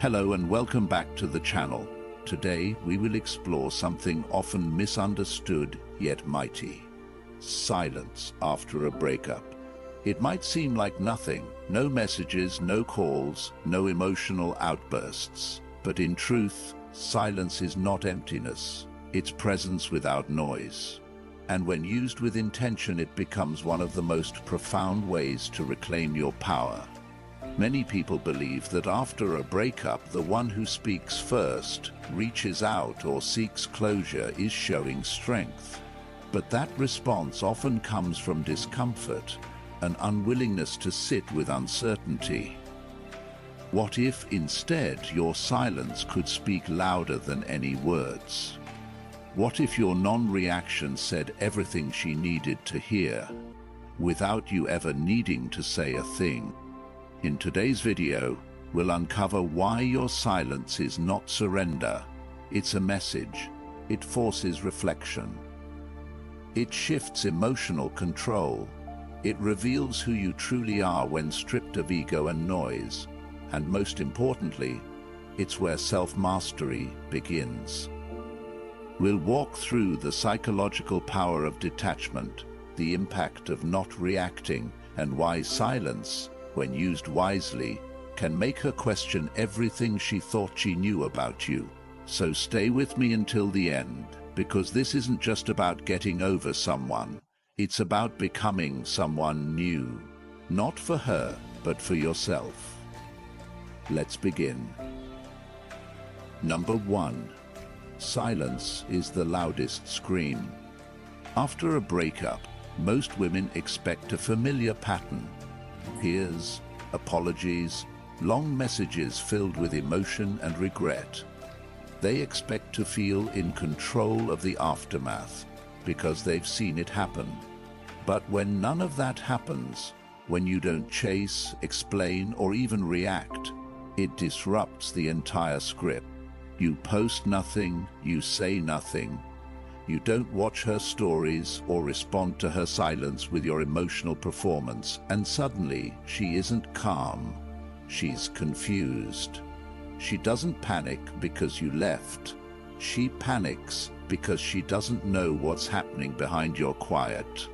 Hello and welcome back to the channel. Today we will explore something often misunderstood yet mighty. Silence after a breakup. It might seem like nothing, no messages, no calls, no emotional outbursts. But in truth, silence is not emptiness. It's presence without noise. And when used with intention, it becomes one of the most profound ways to reclaim your power. Many people believe that after a breakup, the one who speaks first, reaches out or seeks closure is showing strength. But that response often comes from discomfort, an unwillingness to sit with uncertainty. What if instead your silence could speak louder than any words? What if your non-reaction said everything she needed to hear, without you ever needing to say a thing? In today's video, we'll uncover why your silence is not surrender. It's a message. It forces reflection. It shifts emotional control. It reveals who you truly are when stripped of ego and noise. And most importantly, it's where self-mastery begins. We'll walk through the psychological power of detachment, the impact of not reacting, and why silence, when used wisely, can make her question everything she thought she knew about you. So stay with me until the end, because this isn't just about getting over someone. It's about becoming someone new. Not for her, but for yourself. Let's begin. Number 1. Silence is the loudest scream. After a breakup, most women expect a familiar pattern. Tears, apologies, long messages filled with emotion and regret. They expect to feel in control of the aftermath because they've seen it happen. But when none of that happens, when you don't chase, explain, or even react, it disrupts the entire script. You post nothing, you say nothing. You don't watch her stories or respond to her silence with your emotional performance, and suddenly she isn't calm. She's confused. She doesn't panic because you left. She panics because she doesn't know what's happening behind your quiet.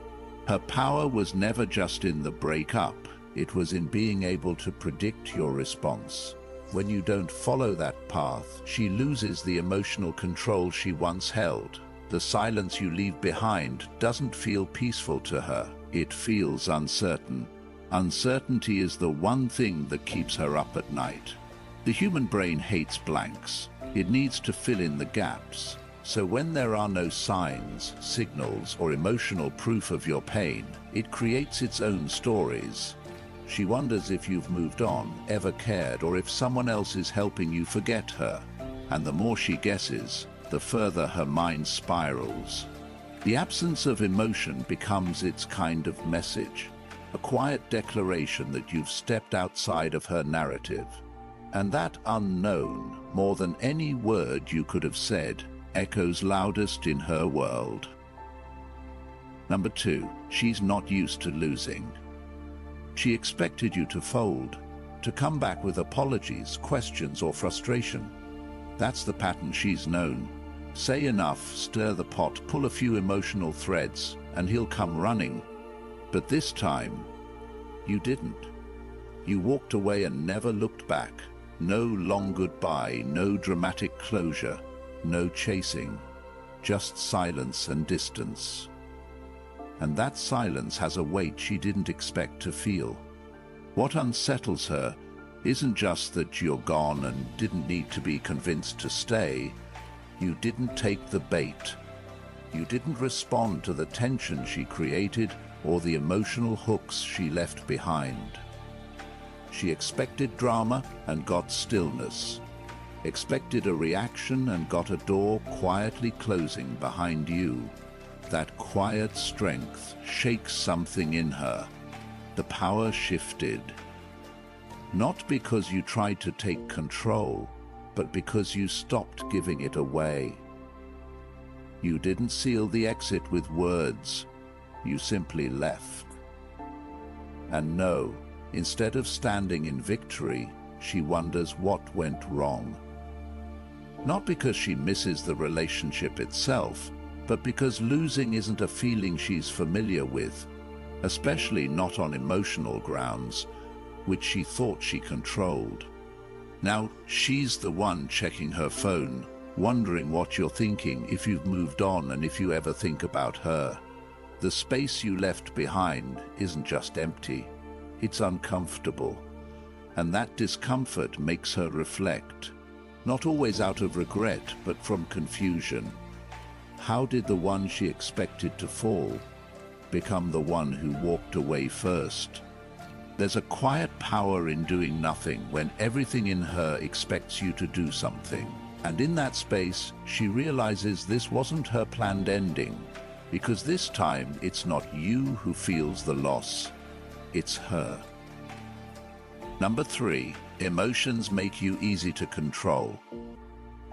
Her power was never just in the breakup. It was in being able to predict your response. When you don't follow that path, she loses the emotional control she once held. The silence you leave behind doesn't feel peaceful to her. It feels uncertain. Uncertainty is the one thing that keeps her up at night. The human brain hates blanks. It needs to fill in the gaps. So when there are no signs, signals, or emotional proof of your pain, it creates its own stories. She wonders if you've moved on, ever cared, or if someone else is helping you forget her. And the more she guesses, the further her mind spirals. The absence of emotion becomes its kind of message, a quiet declaration that you've stepped outside of her narrative. And that unknown, more than any word you could have said, echoes loudest in her world. Number 2, she's not used to losing. She expected you to fold, to come back with apologies, questions, or frustration. That's the pattern she's known. Say enough, stir the pot, pull a few emotional threads, and he'll come running. But this time, you didn't. You walked away and never looked back. No long goodbye, no dramatic closure, no chasing, just silence and distance. And that silence has a weight she didn't expect to feel. What unsettles her isn't just that you're gone and didn't need to be convinced to stay. You didn't take the bait. You didn't respond to the tension she created or the emotional hooks she left behind. She expected drama and got stillness. Expected a reaction and got a door quietly closing behind you. That quiet strength shakes something in her. The power shifted. Not because you tried to take control, but because you stopped giving it away. You didn't seal the exit with words. You simply left. And no, instead of standing in victory, she wonders what went wrong. Not because she misses the relationship itself, but because losing isn't a feeling she's familiar with, especially not on emotional grounds, which she thought she controlled. Now she's the one checking her phone, wondering what you're thinking, if you've moved on, and if you ever think about her. The space you left behind isn't just empty, it's uncomfortable. And that discomfort makes her reflect, not always out of regret, but from confusion. How did the one she expected to fall become the one who walked away first? There's a quiet power in doing nothing when everything in her expects you to do something. And in that space, she realizes this wasn't her planned ending, because this time it's not you who feels the loss, it's her. Number 3, emotions make you easy to control.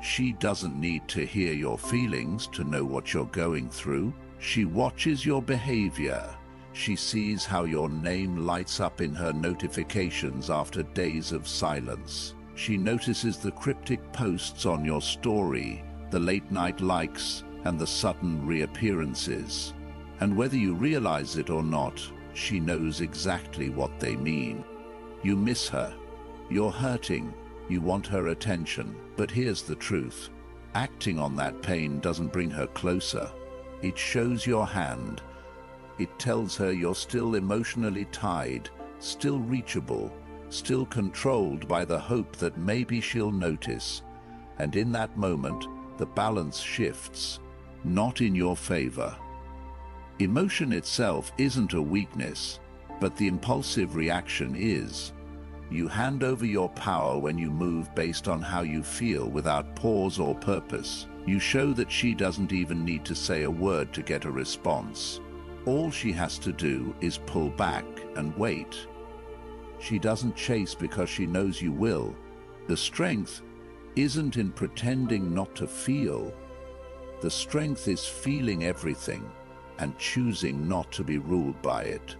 She doesn't need to hear your feelings to know what you're going through. She watches your behavior. She sees how your name lights up in her notifications after days of silence. She notices the cryptic posts on your story, the late-night likes, and the sudden reappearances. And whether you realize it or not, she knows exactly what they mean. You miss her. You're hurting. You want her attention. But here's the truth. Acting on that pain doesn't bring her closer. It shows your hand. It tells her you're still emotionally tied, still reachable, still controlled by the hope that maybe she'll notice. And in that moment, the balance shifts, not in your favor. Emotion itself isn't a weakness, but the impulsive reaction is. You hand over your power when you move based on how you feel without pause or purpose. You show that she doesn't even need to say a word to get a response. All she has to do is pull back and wait. She doesn't chase because she knows you will. The strength isn't in pretending not to feel. The strength is feeling everything and choosing not to be ruled by it.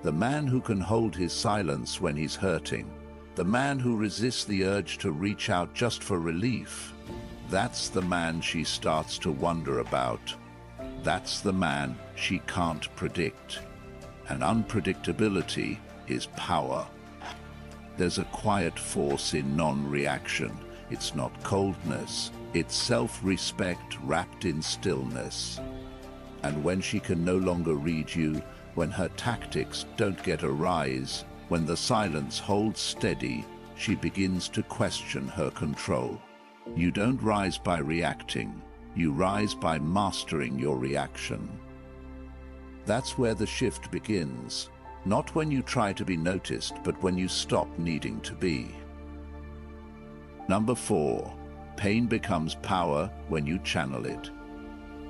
The man who can hold his silence when he's hurting, the man who resists the urge to reach out just for relief, that's the man she starts to wonder about. That's the man she can't predict. And unpredictability is power. There's a quiet force in non-reaction. It's not coldness, it's self-respect wrapped in stillness. And when she can no longer read you, when her tactics don't get a rise, when the silence holds steady, she begins to question her control. You don't rise by reacting, you rise by mastering your reaction. That's where the shift begins, not when you try to be noticed, but when you stop needing to be. Number 4, pain becomes power when you channel it.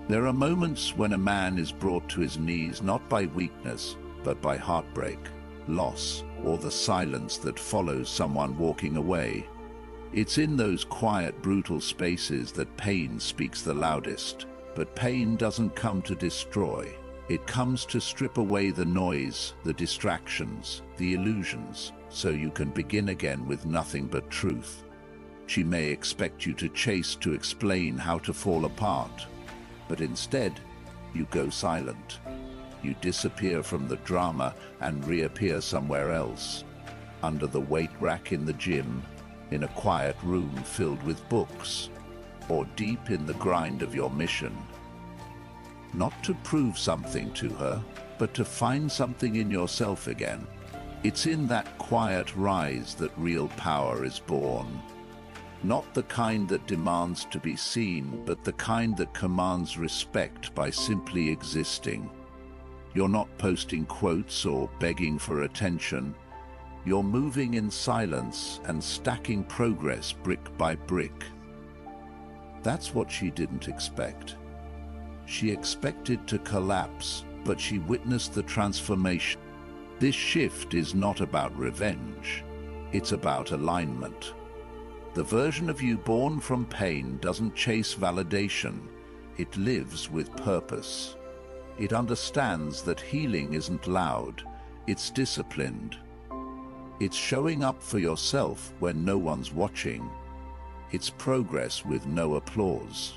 There are moments when a man is brought to his knees not by weakness, but by heartbreak, loss, or the silence that follows someone walking away. It's in those quiet, brutal spaces that pain speaks the loudest. But pain doesn't come to destroy. It comes to strip away the noise, the distractions, the illusions, so you can begin again with nothing but truth. She may expect you to chase to explain how to fall apart. But instead, you go silent. You disappear from the drama and reappear somewhere else. Under the weight rack in the gym, in a quiet room filled with books, or deep in the grind of your mission. Not to prove something to her, but to find something in yourself again. It's in that quiet rise that real power is born. Not the kind that demands to be seen, but the kind that commands respect by simply existing. You're not posting quotes or begging for attention. You're moving in silence and stacking progress brick by brick. That's what she didn't expect. She expected to collapse, but she witnessed the transformation. This shift is not about revenge. It's about alignment. The version of you born from pain doesn't chase validation. It lives with purpose. It understands that healing isn't loud, it's disciplined. It's showing up for yourself when no one's watching. It's progress with no applause.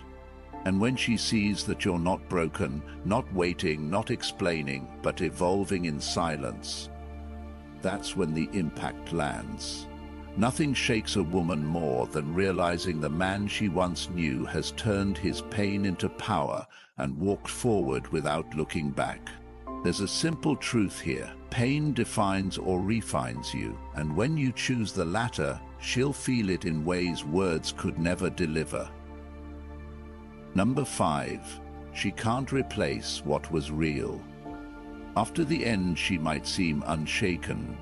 And when she sees that you're not broken, not waiting, not explaining, but evolving in silence, that's when the impact lands. Nothing shakes a woman more than realizing the man she once knew has turned his pain into power and walked forward without looking back. There's a simple truth here. Pain defines or refines you, and when you choose the latter, she'll feel it in ways words could never deliver. Number 5. She can't replace what was real. After the end, she might seem unshaken.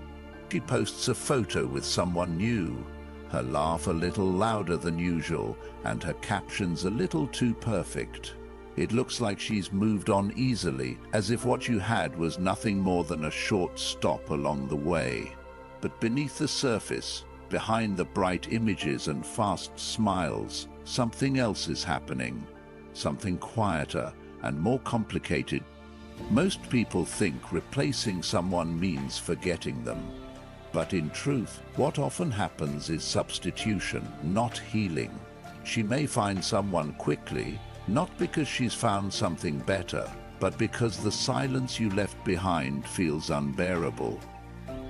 She posts a photo with someone new, her laugh a little louder than usual, and her captions a little too perfect. It looks like she's moved on easily, as if what you had was nothing more than a short stop along the way. But beneath the surface, behind the bright images and fast smiles, something else is happening. Something quieter and more complicated. Most people think replacing someone means forgetting them. But in truth, what often happens is substitution, not healing. She may find someone quickly, not because she's found something better, but because the silence you left behind feels unbearable.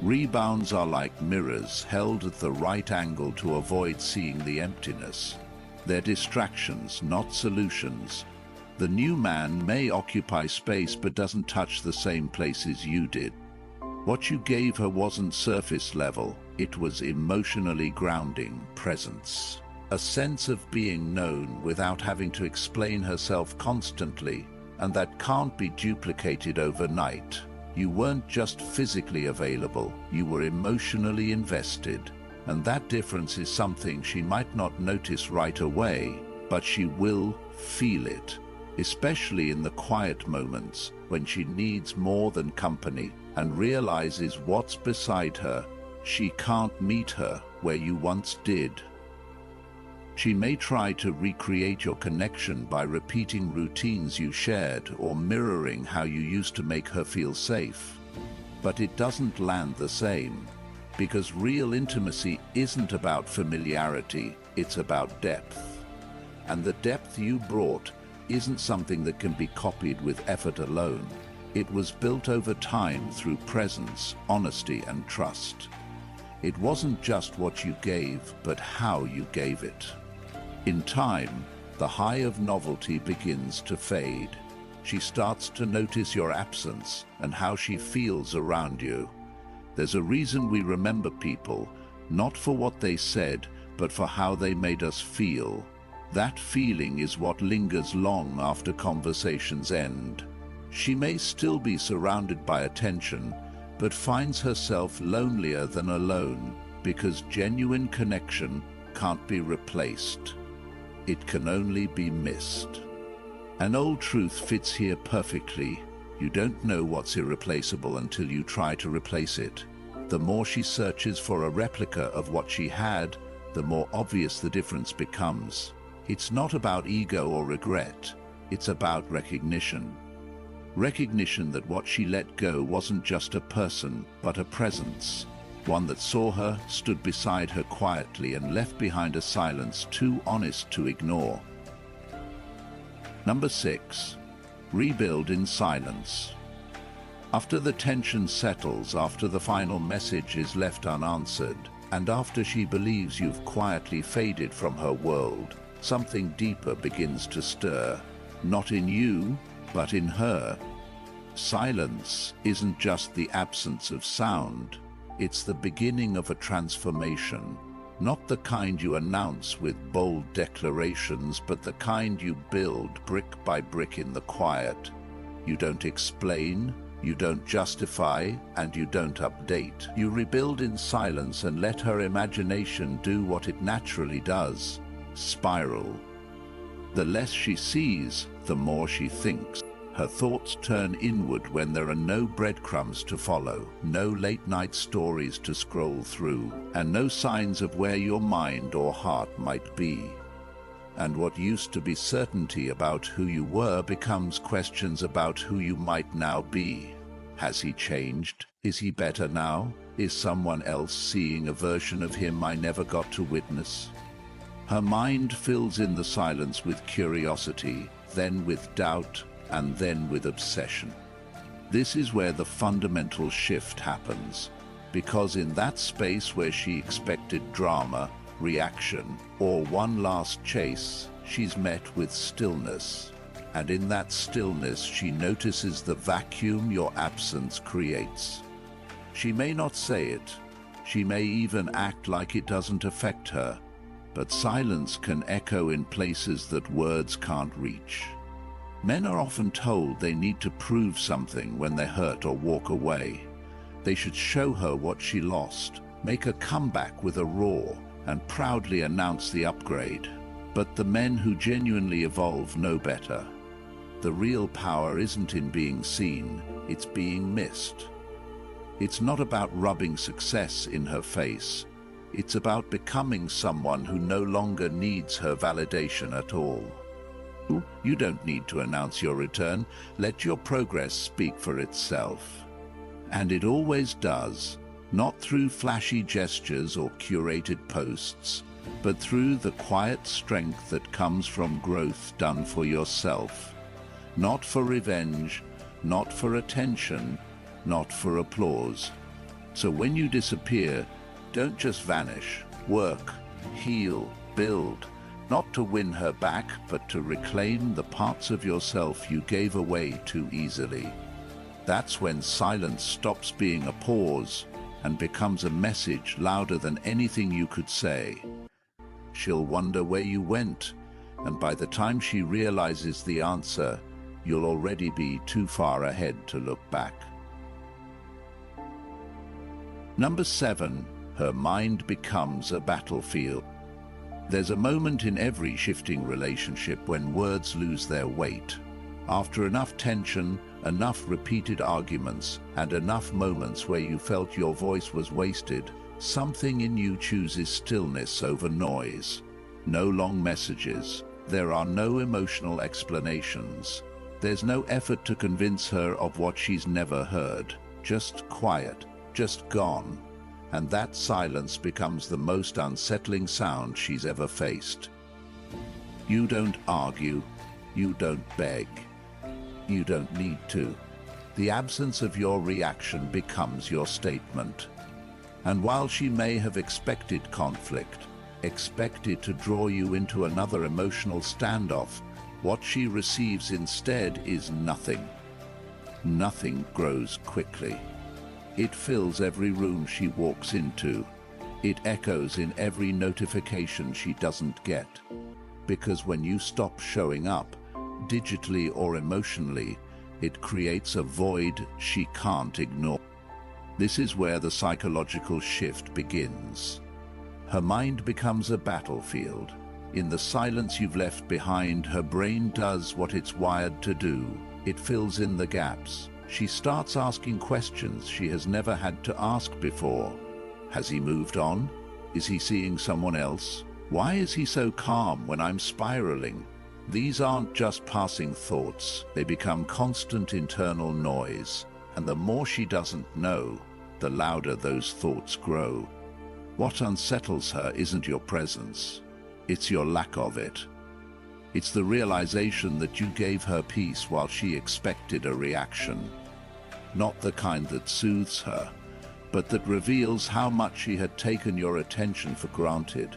Rebounds are like mirrors held at the right angle to avoid seeing the emptiness. They're distractions, not solutions. The new man may occupy space but doesn't touch the same places you did. What you gave her wasn't surface level, it was emotionally grounding presence. A sense of being known without having to explain herself constantly, and that can't be duplicated overnight. You weren't just physically available, you were emotionally invested. And that difference is something she might not notice right away, but she will feel it, especially in the quiet moments when she needs more than company and realizes what's beside her. She can't meet her where you once did. She may try to recreate your connection by repeating routines you shared or mirroring how you used to make her feel safe. But it doesn't land the same, because real intimacy isn't about familiarity, it's about depth. And the depth you brought isn't something that can be copied with effort alone. It was built over time through presence, honesty, and trust. It wasn't just what you gave, but how you gave it. In time, the high of novelty begins to fade. She starts to notice your absence and how she feels around you. There's a reason we remember people, not for what they said, but for how they made us feel. That feeling is what lingers long after conversations end. She may still be surrounded by attention, but finds herself lonelier than alone, because genuine connection can't be replaced. It can only be missed. An old truth fits here perfectly. You don't know what's irreplaceable until you try to replace it. The more she searches for a replica of what she had, the more obvious the difference becomes. It's not about ego or regret. It's about recognition. Recognition that what she let go wasn't just a person, but a presence. One that saw her, stood beside her quietly, and left behind a silence too honest to ignore. Number 6. Rebuild in silence. After the tension settles, after the final message is left unanswered, and after she believes you've quietly faded from her world, something deeper begins to stir. Not in you, but in her. Silence isn't just the absence of sound. It's the beginning of a transformation. Not the kind you announce with bold declarations, but the kind you build brick by brick in the quiet. You don't explain, you don't justify, and you don't update. You rebuild in silence and let her imagination do what it naturally does: spiral. The less she sees, the more she thinks. Her thoughts turn inward when there are no breadcrumbs to follow, no late-night stories to scroll through, and no signs of where your mind or heart might be. And what used to be certainty about who you were becomes questions about who you might now be. Has he changed? Is he better now? Is someone else seeing a version of him I never got to witness? Her mind fills in the silence with curiosity, then with doubt, and then with obsession. This is where the fundamental shift happens, because in that space where she expected drama, reaction, or one last chase, she's met with stillness. And in that stillness, she notices the vacuum your absence creates. She may not say it, she may even act like it doesn't affect her, but silence can echo in places that words can't reach. Men are often told they need to prove something when they hurt or walk away. They should show her what she lost, make a comeback with a roar, and proudly announce the upgrade. But the men who genuinely evolve know better. The real power isn't in being seen, it's being missed. It's not about rubbing success in her face. It's about becoming someone who no longer needs her validation at all. You don't need to announce your return. Let your progress speak for itself. And it always does, not through flashy gestures or curated posts, but through the quiet strength that comes from growth done for yourself. Not for revenge, not for attention, not for applause. So when you disappear, don't just vanish. Work, heal, build. Not to win her back, but to reclaim the parts of yourself you gave away too easily. That's when silence stops being a pause and becomes a message louder than anything you could say. She'll wonder where you went, and by the time she realizes the answer, you'll already be too far ahead to look back. Number 7. Her mind becomes a battlefield. There's a moment in every shifting relationship when words lose their weight. After enough tension, enough repeated arguments, and enough moments where you felt your voice was wasted, something in you chooses stillness over noise. No long messages. There are no emotional explanations. There's no effort to convince her of what she's never heard. Just quiet, just gone. And that silence becomes the most unsettling sound she's ever faced. You don't argue. You don't beg. You don't need to. The absence of your reaction becomes your statement. And while she may have expected conflict, expected to draw you into another emotional standoff, what she receives instead is nothing. Nothing grows quickly. It fills every room she walks into. It echoes in every notification she doesn't get. Because when you stop showing up, digitally or emotionally, it creates a void she can't ignore. This is where the psychological shift begins. Her mind becomes a battlefield. In the silence you've left behind, her brain does what it's wired to do. It fills in the gaps. She starts asking questions she has never had to ask before. Has he moved on? Is he seeing someone else? Why is he so calm when I'm spiraling? These aren't just passing thoughts. They become constant internal noise. And the more she doesn't know, the louder those thoughts grow. What unsettles her isn't your presence. It's your lack of it. It's the realization that you gave her peace while she expected a reaction. Not the kind that soothes her, but that reveals how much she had taken your attention for granted.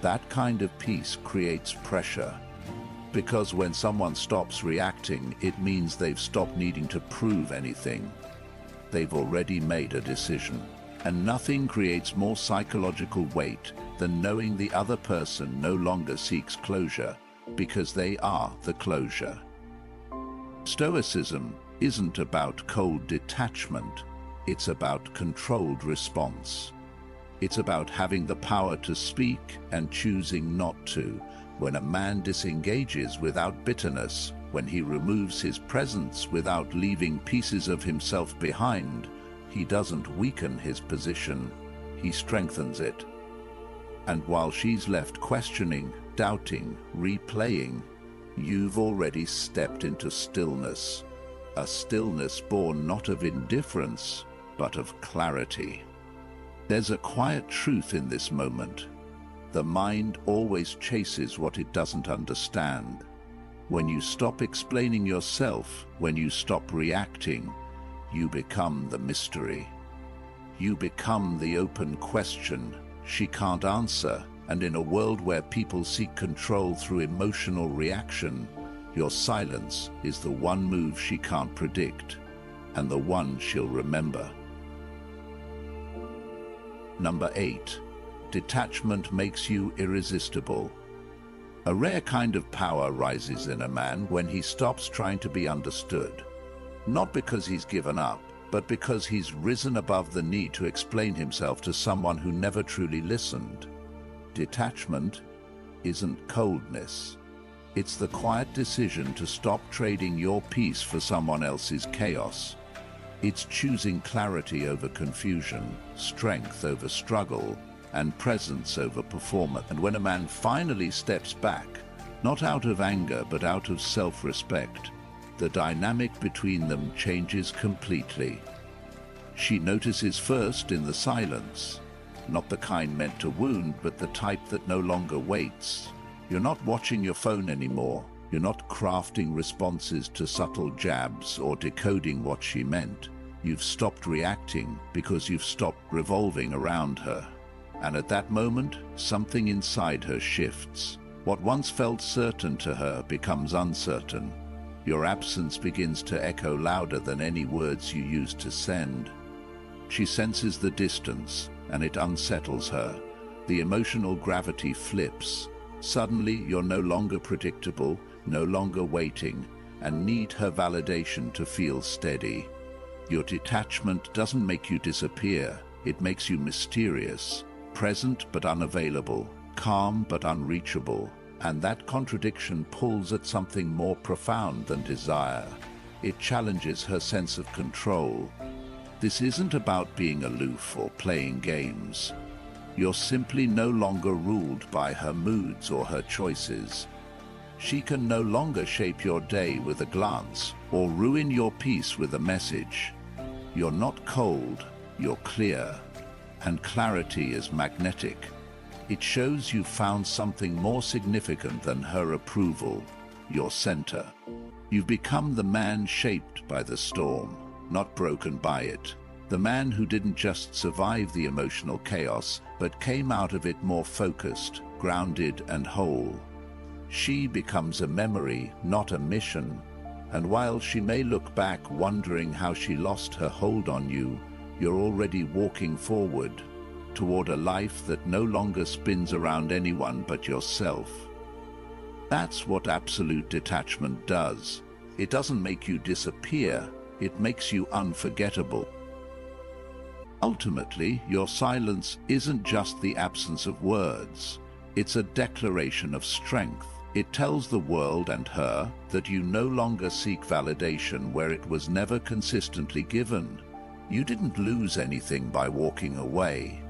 That kind of peace creates pressure, because when someone stops reacting, it means they've stopped needing to prove anything. They've already made a decision. And nothing creates more psychological weight than knowing the other person no longer seeks closure, because they are the closure. Stoicism isn't about cold detachment, it's about controlled response. It's about having the power to speak and choosing not to. When a man disengages without bitterness, when he removes his presence without leaving pieces of himself behind, he doesn't weaken his position, he strengthens it. And while she's left questioning, doubting, replaying, you've already stepped into stillness. A stillness born not of indifference, but of clarity. There's a quiet truth in this moment. The mind always chases what it doesn't understand. When you stop explaining yourself, when you stop reacting, you become the mystery. You become the open question she can't answer, and in a world where people seek control through emotional reaction, your silence is the one move she can't predict, and the one she'll remember. Number 8. Detachment makes you irresistible. A rare kind of power rises in a man when he stops trying to be understood. Not because he's given up, but because he's risen above the need to explain himself to someone who never truly listened. Detachment isn't coldness. It's the quiet decision to stop trading your peace for someone else's chaos. It's choosing clarity over confusion, strength over struggle, and presence over performance. And when a man finally steps back, not out of anger but out of self-respect, the dynamic between them changes completely. She notices first in the silence, not the kind meant to wound, but the type that no longer waits. You're not watching your phone anymore. You're not crafting responses to subtle jabs or decoding what she meant. You've stopped reacting because you've stopped revolving around her. And at that moment, something inside her shifts. What once felt certain to her becomes uncertain. Your absence begins to echo louder than any words you used to send. She senses the distance, and it unsettles her. The emotional gravity flips. Suddenly, you're no longer predictable, no longer waiting, and need her validation to feel steady. Your detachment doesn't make you disappear. It makes you mysterious, present but unavailable, calm but unreachable. And that contradiction pulls at something more profound than desire. It challenges her sense of control. This isn't about being aloof or playing games. You're simply no longer ruled by her moods or her choices. She can no longer shape your day with a glance or ruin your peace with a message. You're not cold, you're clear. And clarity is magnetic. It shows you've found something more significant than her approval, your center. You've become the man shaped by the storm, not broken by it. The man who didn't just survive the emotional chaos, but came out of it more focused, grounded, and whole. She becomes a memory, not a mission. And while she may look back wondering how she lost her hold on you, you're already walking forward toward a life that no longer spins around anyone but yourself. That's what absolute detachment does. It doesn't make you disappear, it makes you unforgettable. Ultimately, your silence isn't just the absence of words. It's a declaration of strength. It tells the world and her that you no longer seek validation where it was never consistently given. You didn't lose anything by walking away.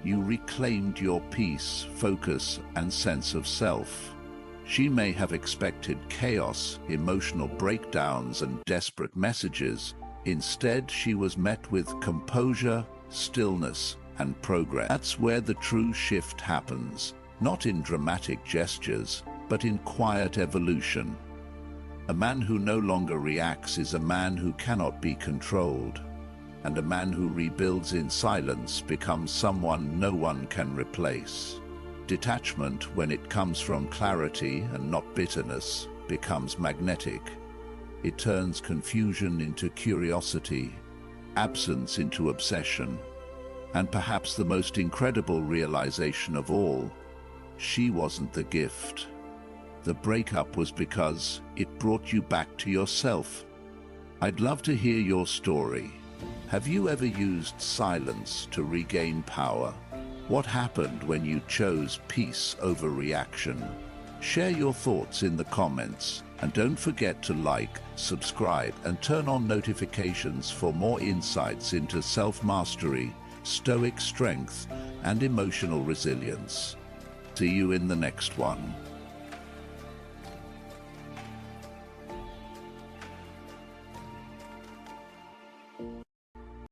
You reclaimed your peace, focus, and sense of self. She may have expected chaos, emotional breakdowns, and desperate messages. Instead, she was met with composure, stillness, and progress. That's where the true shift happens, not in dramatic gestures, but in quiet evolution. A man who no longer reacts is a man who cannot be controlled. And a man who rebuilds in silence becomes someone no one can replace. Detachment, when it comes from clarity and not bitterness, becomes magnetic. It turns confusion into curiosity, absence into obsession, and perhaps the most incredible realization of all, she wasn't the gift. The breakup was because it brought you back to yourself. I'd love to hear your story. Have you ever used silence to regain power? What happened when you chose peace over reaction? Share your thoughts in the comments, and don't forget to like, subscribe, and turn on notifications for more insights into self-mastery, stoic strength, and emotional resilience. See you in the next one.